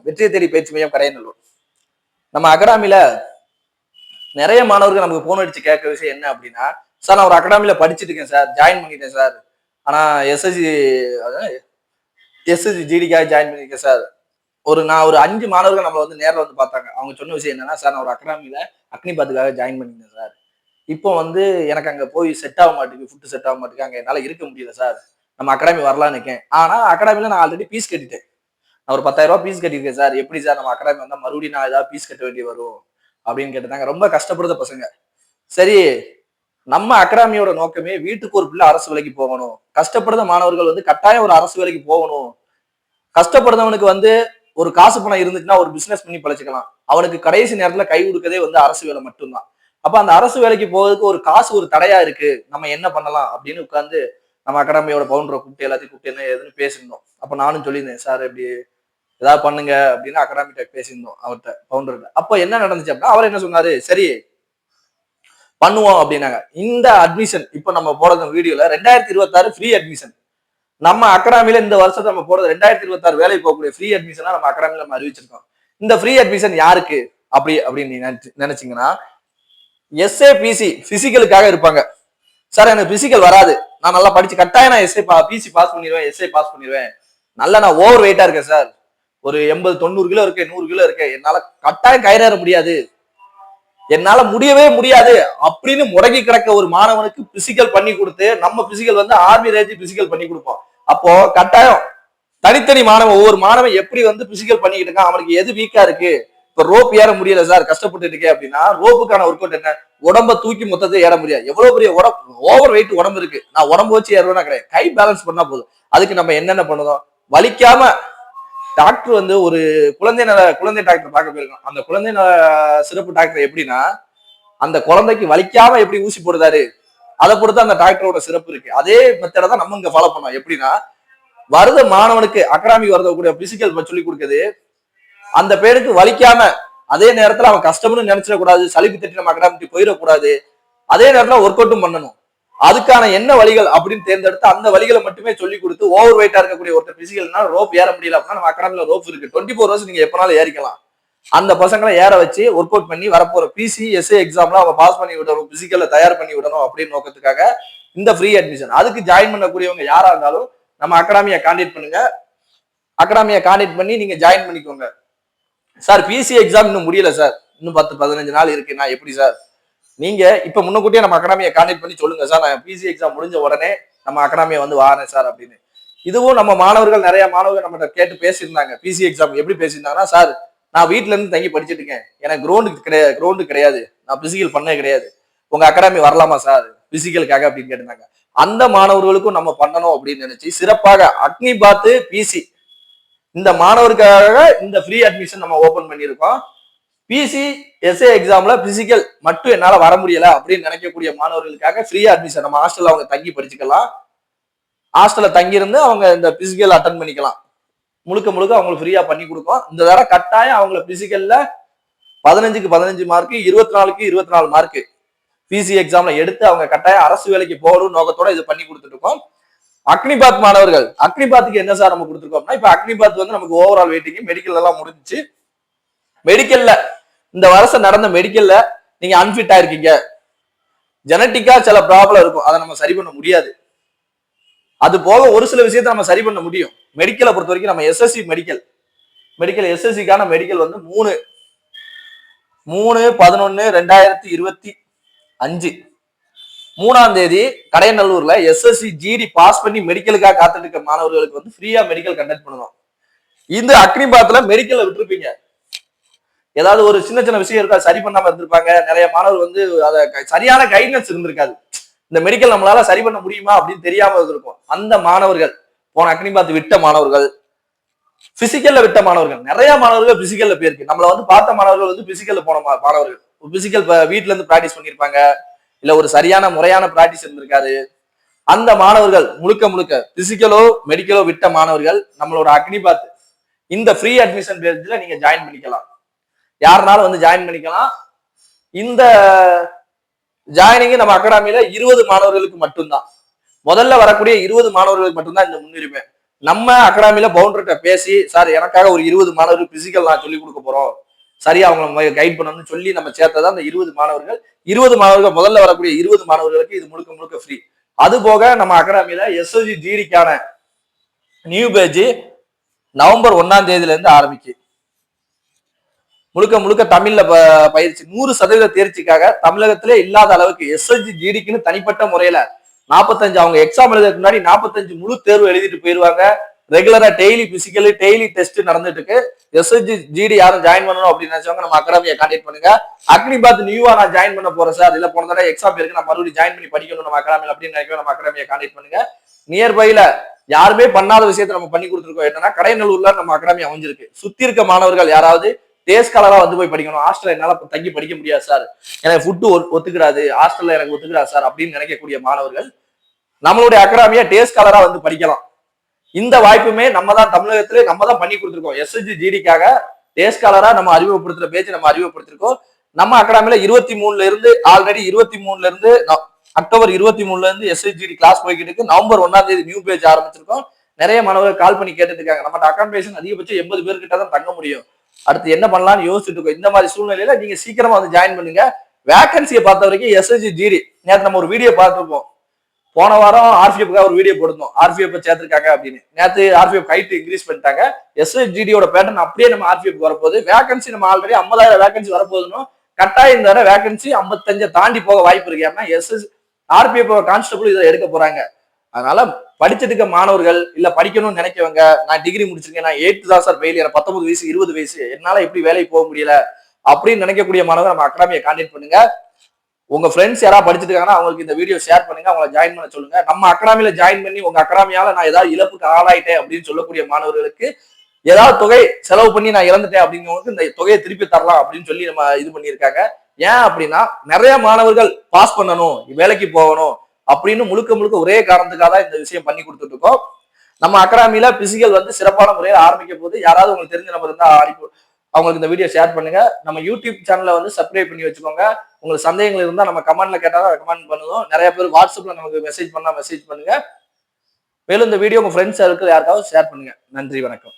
வெற்றியை தேடி பயிற்சி மையம் கடையநல்லூர். நம்ம அகாடமில நிறைய மாணவர்கள் நமக்கு போன் அடிச்சு கேட்க விஷயம் என்ன அப்படின்னா, சார் நான் ஒரு அகாடமில படிச்சுட்டு இருக்கேன் சார், ஜாயின் பண்ணிட்டேன் சார். ஆனா எஸ்எஸ்சி ஜிடிக்காக ஜாயின் பண்ணிருக்கேன் சார். நான் ஒரு 5 மாணவர்கள் நம்மள வந்து நேரில் வந்து பார்த்தாங்க. அவங்க சொன்ன விஷயம் என்னன்னா, சார் நான் ஒரு அகாடமில அக்னிபாத்துக்காக ஜாயின் பண்ணிருந்தேன் சார். இப்போ வந்து எனக்கு அங்க போய் செட் ஆக மாட்டேங்குது, ஃபுட் செட் ஆக மாட்டேங்குது, அங்க என்னால இருக்க முடியல சார். நம்ம அகாடமி வரலான்னு இருக்கேன். ஆனா அகாடமில நான் ஆல்ரெடி ஃபீஸ் கட்டிட்டேன். நான் ஒரு 10,000 ரூபாய் ஃபீஸ் கட்டியிருக்கேன் சார். எப்படி சார் நம்ம அகாடமி வந்தா மறுபடியும் நான் ஏதாவது ஃபீஸ் கட்ட வேண்டி வரும் அப்படின்னு கேட்டாங்க. ரொம்ப கஷ்டப்படுற பசங்க. சரி, நம்ம அகாடமியோட நோக்கமே வீட்டுக்கு ஒரு பிள்ளை அரசு வேலைக்கு போகணும். கஷ்டப்படுற மாணவர்கள் வந்து கட்டாயம் ஒரு அரசு வேலைக்கு போகணும். கஷ்டப்படுறவனுக்கு வந்து ஒரு காசு பணம் இருந்துச்சுன்னா ஒரு பிசினஸ் பண்ணி பழச்சிக்கலாம். அவனுக்கு கடைசி நேரத்துல கை கொடுக்கதே வந்து அரசு வேலை மட்டும்தான். அப்ப அந்த அரசு வேலைக்கு போவதுக்கு ஒரு காசு ஒரு தடையா இருக்கு, நம்ம என்ன பண்ணலாம் அப்படின்னு உட்கார்ந்து நம்ம அகாடமியோட பவுண்டரை கூப்பிட்டு எல்லாத்தையும் கூப்பிட்டு என்ன எதுன்னு பேசியிருந்தோம். அப்ப நானும் சொல்லியிருந்தேன், சார் இப்படி ஏதாவது பண்ணுங்க அப்படின்னு அகாடமிட்ட பேசியிருந்தோம் அவர்கிட்ட, பவுண்டர்கிட்ட. அப்ப என்ன நடந்துச்சு அப்படின்னா, அவர் என்ன சொன்னாரு, சரி பண்ணுவோம் அப்படின்னாங்க. இந்த அட்மிஷன் இப்ப நம்ம போடுற வீடியோல 2026 ஃப்ரீ அட்மிஷன் நம்ம அகாடமில இந்த வருஷத்தை நம்ம போறது 2026 வேலைக்கு போகக்கூடிய ஃப்ரீ அட்மிஷனா நம்ம அகாடமில நம்ம அறிவிச்சிருக்கோம். இந்த ஃப்ரீ அட்மிஷன் யாருக்கு அப்படின்னு நீங்க நினைச்சீங்கன்னா, எஸ்ஏபிசி பிசிக்கலுக்காக இருப்பாங்க. சார் எனக்கு பிசிக்கல் வராது, நான் நல்லா படிச்சு கட்டாயம் நான் பிசி பாஸ் பண்ணிடுவேன், எஸ்ஏ பாஸ் பண்ணிடுவேன், நல்லா நான் ஓவர் வெயிட்டா இருக்கேன் சார், ஒரு 80-90 கிலோ இருக்கேன், 100 கிலோ இருக்கேன், என்னால கட்டாயம் கயிறேற முடியாது, என்னால முடியவே முடியாது அப்படின்னு முடங்கி கிடக்க ஒரு மாணவனுக்கு பிசிக்கல் பண்ணி கொடுத்து, நம்ம பிசிக்கல் வந்து ஆர்மி ரேஞ்ச் பிசிக்கல் பண்ணி கொடுப்போம். அப்போ கட்டாயம் தனித்தனி மாணவன் ஒவ்வொரு மாணவன் எப்படி வந்து பிசிக்கல் பண்ணிக்கிட்டு இருக்கான், அவனுக்கு எது வீக்கா இருக்கு, இப்ப ரோப் ஏற முடியல சார் கஷ்டப்பட்டு இருக்கேன் அப்படின்னா ரோப்புக்கான ஒர்க் அவுட் என்ன, உடம்ப தூக்கி மொத்தத்தை ஏற முடியாது, எவ்வளவு பெரிய ஓவர் வெயிட் உடம்பு இருக்கு, நான் உடம்பு வச்சு ஏறுவேன்னா கிடையாது, கை பேலன்ஸ் பண்ணா போதும். அதுக்கு நம்ம என்னென்ன பண்ணுதோம், வலிக்காம டாக்டர் வந்து ஒரு குழந்தை டாக்டர் பார்க்க போயிருக்கோம். அந்த குழந்தை நல சிறப்பு டாக்டர் எப்படின்னா, அந்த குழந்தைக்கு வலிக்காம எப்படி ஊசி போடுதாரு, அதை பொறுத்து அந்த டாக்டரோட சிறப்பு இருக்கு. அதே மெத்தடை தான் நம்ம இங்க ஃபாலோ பண்ணோம். எப்படின்னா, வருத மாணவனுக்கு அகாடமி வரக்கூடிய பிசிக்கல் சொல்லி கொடுக்குது, அந்த பேருக்கு வலிக்காம அதே நேரத்துல அவன் கஷ்டம்னு நினைச்சிடக்கூடாது, சளிப்பு தட்டி நம்ம அகாடமிக்கு போயிடக்கூடாது, அதே நேரத்துல ஒர்க் அவுட்டும் பண்ணணும். அதுக்கான என்ன வழிகள் அப்படின்னு தேர்ந்தெடுத்து அந்த வழிகளை மட்டுமே சொல்லி கொடுத்து, ஓவர் வெயிட்டா இருக்கக்கூடிய ஒருத்தர் பிசிக்கல்னா ரோப் ஏற முடியல அப்படின்னா நம்ம அகாடமில ரோப் இருக்கு, 24 ஹவர்ஸ் நீங்க எப்பனாலும் ஏறிக்கலாம். அந்த பசங்களை ஏற வச்சு ஒர்க் அவுட் பண்ணி வரப்போற பிசி எஸ்ஏ எக்ஸாம்ல அவங்க பாஸ் பண்ணி விடணும், பிசிக்கல்ல தயார் பண்ணி விடணும் அப்படின்னு நோக்கத்துக்காக இந்த ஃப்ரீ அட்மிஷன். அதுக்கு ஜாயின் பண்ணக்கூடியவங்க யாரா இருந்தாலும் நம்ம அகாடமியை கான்டாக்ட் பண்ணுங்க. அகாடமியை கான்டாக்ட் பண்ணி நீங்க ஜாயின் பண்ணிக்கோங்க. சார் பிசி எக்ஸாம் இன்னும் முடியல சார், இன்னும் 10-15 நாள் இருக்கு, நான் எப்படி சார், நீங்க இப்ப முன்னக்கூட்டியே நம்ம அகாடமியை கான்டாக்ட் பண்ணி சொல்லுங்க சார், நான் பிசி எக்ஸாம் முடிஞ்ச உடனே நம்ம அகாடமியை வந்து வாரேன் சார் அப்படின்னு. இதுவும் நம்ம மாணவர்கள் நிறைய மாணவர்கள் நம்ம கேட்டு பேசியிருந்தாங்க. பிசி எக்ஸாம் எப்படி பேசியிருந்தாங்கன்னா, சார் நான் வீட்டுல இருந்து தங்கி படிச்சுட்டு இருக்கேன், எனக்கு கிரவுண்டு கிடையாது, நான் பிசிக்கல் பண்ணே கிடையாது, உங்க அகாடமி வரலாமா சார் பிசிக்கலுக்காக அப்படின்னு கேட்டிருந்தாங்க. அந்த மாணவர்களுக்கும் நம்ம பண்ணணும் அப்படின்னு நினைச்சு சிறப்பாக அக்னி பாத்து பிசி இந்த மாணவருக்காக இந்த ஃப்ரீ அட்மிஷன் நம்ம ஓபன் பண்ணியிருக்கோம். பிசி எஸ்ஏ எக்ஸாம்ல பிசிக்கல் மட்டும் என்னால வர முடியல அப்படின்னு நினைக்கக்கூடிய மாணவர்களுக்காக ஃப்ரீ அட்மிஷன், நம்ம ஹாஸ்டல்ல அவங்க தங்கி படிச்சுக்கலாம், ஹாஸ்டல்ல தங்கி இருந்து அவங்க இந்த பிசிக்கல் அட்டன் பண்ணிக்கலாம், முழுக்க அவங்களுக்கு ஃப்ரீயா பண்ணி கொடுக்கும். இந்த தடவை கட்டாயம் அவங்களை பிசிக்கல்ல 15க்கு 15 மார்க், 24க்கு 24 மார்க் பிசி எக்ஸாம்ல எடுத்து அவங்க கட்டாயம் அரசு வேலைக்கு போகணும் நோக்கத்தோட இது பண்ணி கொடுத்துட்டு இருக்கோம். அக்னிபாத் மாணவர்கள், அக்னிபாத்துக்கு என்ன சார் நம்ம கொடுத்துருக்கோம்னா, இப்ப அக்னிபாத் வந்து நமக்கு ஓவரால் வெயிட்டிங் மெடிக்கல் எல்லாம் முடிஞ்சிச்சு. மெடிக்கல்ல இந்த வருஷம் நடந்த மெடிக்கல்ல நீங்க அன்பிட்டா இருக்கீங்க, ஜெனட்டிக்கா சில ப்ராப்ளம் இருக்கும், அதை நம்ம சரி பண்ண முடியாது. அது போக ஒரு சில விஷயத்தை நம்ம சரி பண்ண முடியும். மெடிக்கலை பொறுத்த வரைக்கும் நம்ம எஸ்எஸ்சி மெடிக்கல் எஸ்எஸ்சிக்கான மெடிக்கல் வந்து 3/11/2025 3ஆம் தேதி கடையநல்லூர்ல எஸ்எஸ்சி ஜிடி பாஸ் பண்ணி மெடிக்கலுக்காக காத்துட்டு இருக்க மாணவர்களுக்கு வந்து ஃப்ரீயா மெடிக்கல் கண்டக்ட் பண்ணுவோம். இந்த அக்னிபாத்ல மெடிக்கல்ல விட்டுருப்பீங்க, ஏதாவது ஒரு சின்ன விஷயம் இருக்கா சரி பண்ணாம இருந்திருப்பாங்க, நிறைய மாணவர் வந்து அதை சரியான கைட்னஸ் இருந்திருக்காது, இந்த மெடிக்கல் நம்மளால சரி பண்ண முடியுமா அப்படின்னு தெரியாம இருந்திருக்கும். அந்த மாணவர்கள், போன அக்னிபாத் விட்ட மாணவர்கள், பிசிக்கல்ல விட்ட மாணவர்கள், நிறைய மாணவர்கள் பிசிக்கல்ல போயிருக்கு. நம்மள வந்து பார்த்த மாணவர்கள் வந்து பிசிக்கல்ல போன மாணவர்கள், பிசிக்கல் வீட்டுல இருந்து பிராக்டிஸ் பண்ணிருப்பாங்க, இல்ல ஒரு சரியான முறையான பிராக்டிஸ் இருந்திருக்காரு. அந்த மாணவர்கள் முழுக்க பிசிக்கலோ மெடிக்கலோ விட்ட மாணவர்கள் நம்மளோட அக்னிபாத் இந்த ஃப்ரீ அட்மிஷன் பேஜ்ல நீங்க ஜாயின் பண்ணிக்கலாம், யாருனாலும் வந்து ஜாயின் பண்ணிக்கலாம். இந்த ஜாயினிங் நம்ம அகாடமியில 20 மாணவர்களுக்கு மட்டும்தான், முதல்ல வரக்கூடிய 20 மாணவர்களுக்கு மட்டும்தான் இந்த முன்னுரிமை. நம்ம அகாடமில பவுண்டர்கிட்ட பேசி சார் எனக்காக ஒரு 20 மாணவர்கள் பிசிக்கல் நான் சொல்லி கொடுக்க போறோம், சரியா அவங்களை கைட் பண்ணணும்னு சொல்லி நம்ம சேர்த்ததான் அந்த 20 மாணவர்கள் முதல்ல வரக்கூடிய 20 மாணவர்களுக்கு இது முழுக்க முழுக்க ஃப்ரீ. அது போக நம்ம அகாடமில எஸ்எஸ்ஜி ஜிடிக்கான நியூ பேஜ் நவம்பர் 1ஆம் தேதியில இருந்து ஆரம்பிக்கு. முழுக்க முழுக்க தமிழ்ல பயிற்சி 100% தேர்ச்சிக்காக தமிழகத்திலே இல்லாத அளவுக்கு எஸ்எஸ்ஜி ஜிடிக்குன்னு தனிப்பட்ட முறையில 45 அவங்க எக்ஸாம் எழுதுறதுக்கு முன்னாடி 45 முழு தேர்வு எழுதிட்டு போயிருவாங்க. ரெகுலரா டெய்லி பிசிக்கல் டெய்லி டெஸ்ட் நடந்துட்டு இருக்கு. எஸ்எஸ்ஜி ஜிடி யாரும் ஜாயின் பண்ணணும் அப்படின்னு நினைச்சவங்க நம்ம அகாடமியை கான்டாக்ட் பண்ணுங்க. அக்னிபாத் நியூவா நான் ஜாயின் பண்ண போறேன் சார், இல்ல போன தடவை எக்ஸாம் இருக்கு நான் மறுபடியும் ஜாயின் பண்ணி படிக்கணும் நம்ம அகாடமியில் அப்படின்னு நினைக்கிறோம், நம்ம அகாடமியை கான்டாக்ட் பண்ணுங்க. நியர்பைல யாருமே பண்ணாத விஷயத்தை நம்ம பண்ணி கொடுத்துருக்கோம். என்னன்னா கடைநல்லூர்ல நம்ம அகாடமி அமைஞ்சிருக்கு. சுத்தி இருக்க மாணவர்கள் யாராவது டேஸ்காலரா வந்து போய் படிக்கணும், ஹாஸ்டல் என்னால தங்கி படிக்க முடியாது சார், எனக்கு ஃபுட்டு ஒத்துக்கிறாது, ஹாஸ்டல்ல எனக்கு ஒத்துக்கிறாது சார் அப்படின்னு நினைக்கக்கூடிய மாணவர்கள் நம்மளுடைய அகாடமியா டேஸ்காலரா வந்து படிக்கலாம். இந்த வாய்ப்புமே நம்ம தான் தமிழகத்திலே நம்ம தான் பண்ணி கொடுத்துருக்கோம். எஸ்எஸ்ஜி ஜிடிக்காக டேஸ்காலரா நம்ம அறிமுகப்படுத்துற பேஜ் நம்ம அறிமுகப்படுத்திருக்கோம். நம்ம அகாடமில 23ல இருந்து ஆல்ரெடி 23ல இருந்து அக்டோபர் 23ல இருந்து எஸ்எஸ்ஜிடி கிளாஸ் போய்கிட்டு இருக்கு. நவம்பர் 1ஆம் தேதி நியூ பேஜ் ஆரம்பிச்சிருக்கோம். நிறைய மாணவர்கள் கால் பண்ணி கேட்டுட்டு இருக்காங்க. நம்ம அகாடமிஷன் அதிகபட்சம் 80 பேர்கிட்ட தான் தங்க முடியும், அடுத்து என்ன பண்ணலாம்னு யோசிச்சுட்டு இருக்கோம். இந்த மாதிரி சூழ்நிலையில நீங்க சீக்கிரமா வந்து ஜாயின் பண்ணுங்க. வேகன்சியை பார்த்த வரைக்கும் எஸ்எஸ்ஜி ஜிடி நேற்று நம்ம ஒரு வீடியோ பார்த்துருப்போம். போன வாரம் ஆர்பிஎஃப்காக ஒரு வீடியோ போட்டிருந்தோம், ஆர்பிஎஃப் சேர்த்திருக்காங்க அப்படின்னு. நேற்று ஆர்பிஎஃப் ஹைட் இன்க்ரீஸ் பண்ணிட்டாங்க. எஸ்எஸ்ஜிடியோட பேட்டர்ன் அப்படியே நம்ம ஆர்பிஎஃப் வரப்போகுது. வேகன்சி நம்ம ஆல்ரெடி 50,000 வேகன்சி வரப்போகுதுன்னு கட்டாயம் இந்த தடவை வேகன்சி 55 தாண்டி போக வாய்ப்பு இருக்கு. ஏன்னா ஆர்பிஎஃப் கான்ஸ்டபிள் இதை எடுக்க போறாங்க. அதனால படிச்சுட்டு இருக்க மாணவர்கள் இல்ல படிக்கணும்னு நினைக்கவங்க, நான் டிகிரி முடிச்சிருக்கேன், நான் 8th தான் சார் ஃபெயில், 19 வயசு 20 வயசு என்னால எப்படி வேலைக்கு போக முடியல அப்படின்னு நினைக்கக்கூடிய மாணவர்கள் நம்ம அகாடமியை கான்டாக்ட் பண்ணுங்க. உங்க ஃப்ரெண்ட்ஸ் யாராவது படிச்சுட்டு இருக்காங்கன்னா அவங்களுக்கு இந்த வீடியோ ஷேர் பண்ணுங்க, அவங்களை ஜாயின் பண்ண சொல்லுங்க. நம்ம அகாடமியில ஜாயின் பண்ணி உங்க அகாடமியால நான் ஏதாவது இழப்புக்கு ஆளாயிட்டேன் அப்படின்னு சொல்லக்கூடிய மாணவர்களுக்கு ஏதாவது தொகை செலவு பண்ணி நான் இழந்துட்டேன் அப்படிங்கிறவங்களுக்கு இந்த தொகையை திருப்பி தரலாம் அப்படின்னு சொல்லி நம்ம இது பண்ணியிருக்காங்க. ஏன் அப்படின்னா நிறைய மாணவர்கள் பாஸ் பண்ணணும், வேலைக்கு போகணும் அப்படின்னு முழுக்க முழுக்க ஒரே காரணத்துக்காக தான் இந்த விஷயம் பண்ணி கொடுத்துட்டு இருக்கோம். நம்ம அகாடமியில பிசிக்கல் வந்து சிறப்பான முறையில் ஆரம்பிக்க போது யாராவது உங்களுக்கு தெரிஞ்ச நபர் இருந்தா அவங்களுக்கு இந்த வீடியோ ஷேர் பண்ணுங்க. நம்ம யூடியூப் சேனலை வந்து சப்ஸ்கிரைப் பண்ணி வச்சுக்கோங்க. உங்களுக்கு சந்தேகங்கள் இருந்தா நம்ம கமெண்ட்ல கேட்டாலும் கமெண்ட் பண்ணுவோம். நிறைய பேர் வாட்ஸ்அப்ல நமக்கு மெசேஜ் பண்ணுங்க. மேலும் இந்த வீடியோ உங்க ஃப்ரெண்ட்ஸ் யாருக்காவது ஷேர் பண்ணுங்க. நன்றி, வணக்கம்.